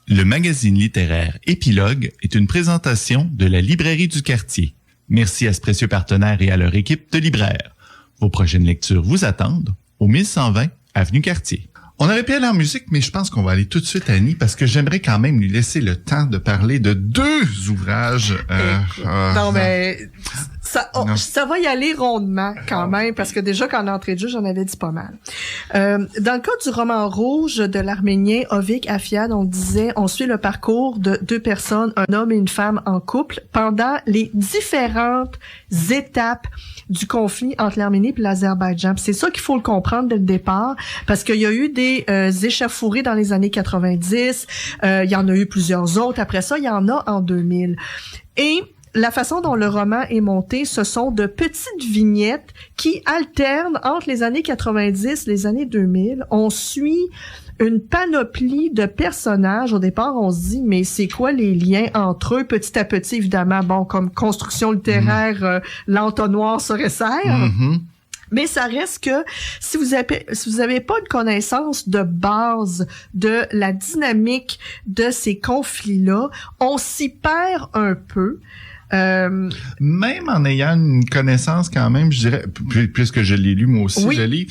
Le magazine littéraire Épilogue est une présentation de la Librairie du Quartier. Merci à ce précieux partenaire et à leur équipe de libraires. Vos prochaines lectures vous attendent au 1120 Avenue Cartier. On aurait pu aller en musique, mais je pense qu'on va aller tout de suite à Annie parce que j'aimerais quand même lui laisser le temps de parler de deux ouvrages. Non, mais ça va y aller rondement quand même parce que déjà qu'en entrée de jeu, j'en avais dit pas mal. Dans le cas du roman rouge de l'Arménien Ovik Afiad, on suit le parcours de deux personnes, un homme et une femme en couple, pendant les différentes étapes du conflit entre l'Arménie et l'Azerbaïdjan. Puis c'est ça qu'il faut le comprendre dès le départ, parce qu'il y a eu des échauffourées dans les années 90, il y en a eu plusieurs autres. Après ça, il y en a en 2000. Et la façon dont le roman est monté, ce sont de petites vignettes qui alternent entre les années 90 et les années 2000. On suit une panoplie de personnages. Au départ, on se dit, mais c'est quoi les liens entre eux? Petit à petit, évidemment, bon, comme construction littéraire, l'entonnoir se resserre. Mm-hmm. Mais ça reste que si vous avez pas une connaissance de base de la dynamique de ces conflits-là, on s'y perd un peu. Même en ayant une connaissance quand même, je dirais, puisque je l'ai lu moi aussi, oui. je lis,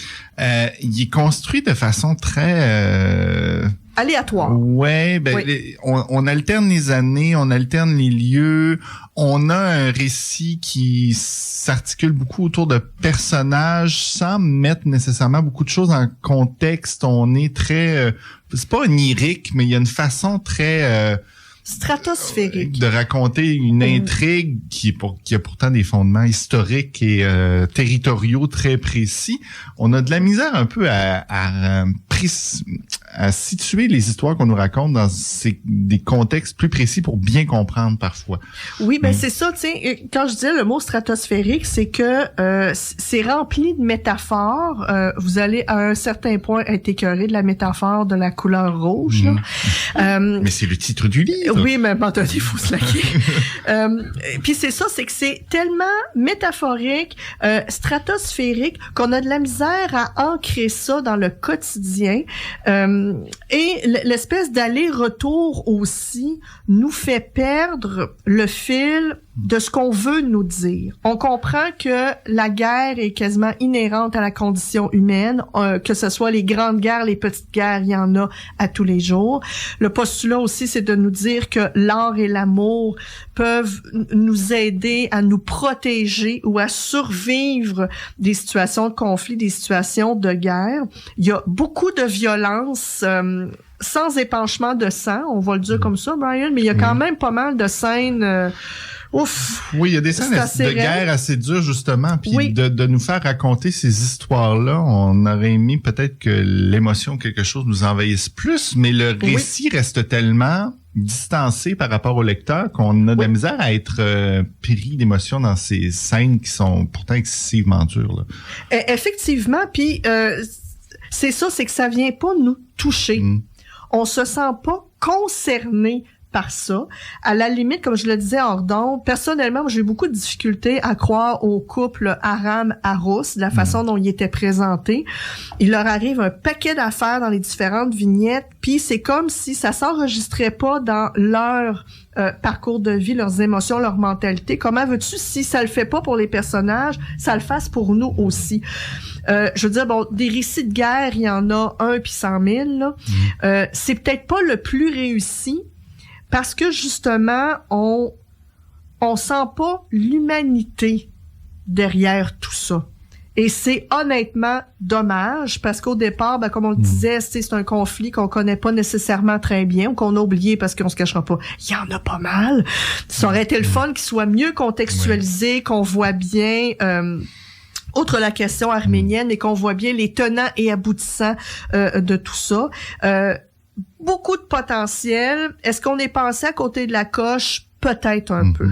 il est construit de façon très aléatoire. Ouais, ben oui. On alterne les années, on alterne les lieux, on a un récit qui s'articule beaucoup autour de personnages sans mettre nécessairement beaucoup de choses en contexte. On est très, c'est pas onirique, mais il y a une façon très stratosphérique de raconter une intrigue qui a pourtant des fondements historiques et territoriaux très précis. On a de la misère un peu à situer les histoires qu'on nous raconte dans des contextes plus précis pour bien comprendre parfois. Oui, ben c'est ça, tu sais, quand je disais le mot stratosphérique, c'est que c'est rempli de métaphores. Vous allez à un certain point être écœuré de la métaphore de la couleur rouge. Mais c'est le titre du livre. Oui, mais maintenant, il faut se laquer. Puis c'est ça, c'est que c'est tellement métaphorique, stratosphérique, qu'on a de la misère à ancrer ça dans le quotidien. Et l'espèce d'aller-retour aussi nous fait perdre le fil de ce qu'on veut nous dire. On comprend que la guerre est quasiment inhérente à la condition humaine, que ce soit les grandes guerres, les petites guerres, il y en a à tous les jours. Le postulat aussi, c'est de nous dire que l'art et l'amour peuvent nous aider à nous protéger ou à survivre des situations de conflit, des situations de guerre. Il y a beaucoup de violence sans épanchement de sang, on va le dire comme ça, Brian, mais il y a quand même pas mal de scènes... Ouf! Oui, il y a des scènes de guerre assez dures, justement, puis de nous faire raconter ces histoires-là, on aurait aimé peut-être que l'émotion, quelque chose, nous envahisse plus, mais le récit reste tellement distancé par rapport au lecteur qu'on a de la misère à être pris d'émotion dans ces scènes qui sont pourtant excessivement dures, là. Effectivement, puis c'est ça, c'est que ça vient pas nous toucher. On se sent pas concerné par ça. À la limite, comme je le disais hors d'onde, personnellement, j'ai eu beaucoup de difficultés à croire au couple Aram-Arous, de la façon dont il était présenté. Il leur arrive un paquet d'affaires dans les différentes vignettes, puis c'est comme si ça s'enregistrait pas dans leur parcours de vie, leurs émotions, leur mentalité. Comment veux-tu, si ça le fait pas pour les personnages, ça le fasse pour nous aussi? Je veux dire, bon, des récits de guerre, il y en a 1 puis 100 000, là. C'est peut-être pas le plus réussi, parce que justement, on sent pas l'humanité derrière tout ça. Et c'est honnêtement dommage, parce qu'au départ, ben, comme on le disait, c'est un conflit qu'on connaît pas nécessairement très bien, ou qu'on a oublié parce qu'on se cachera pas. Il y en a pas mal. Ça aurait été le fun qu'il soit mieux contextualisé, qu'on voit bien... outre la question arménienne, et qu'on voit bien les tenants et aboutissants de tout ça. Beaucoup de potentiel. Est-ce qu'on est passé à côté de la coche? peut-être un peu.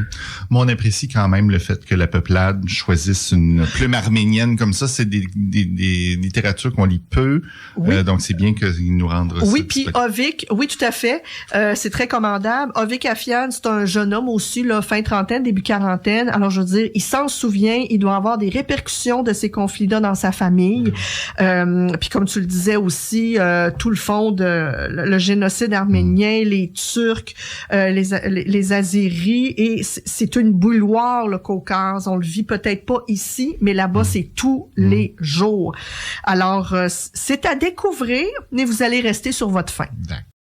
Moi, on apprécie quand même le fait que la peuplade choisisse une plume arménienne comme ça. C'est des littératures qu'on lit peu. Oui. Donc, c'est bien qu'ils nous rendent ça. Oui, puis Ovik, oui, tout à fait. C'est très commandable. Ovik Afian, c'est un jeune homme aussi, là, fin trentaine, début quarantaine. Alors, je veux dire, il s'en souvient, il doit avoir des répercussions de ces conflits-là dans sa famille. Puis comme tu le disais aussi, tout le fond de le génocide arménien, les Turcs, les Azéris, et c'est une bouilloire, le Caucase. On le vit peut-être pas ici, mais là-bas, c'est tous les jours. Alors, c'est à découvrir, mais vous allez rester sur votre faim. D'accord.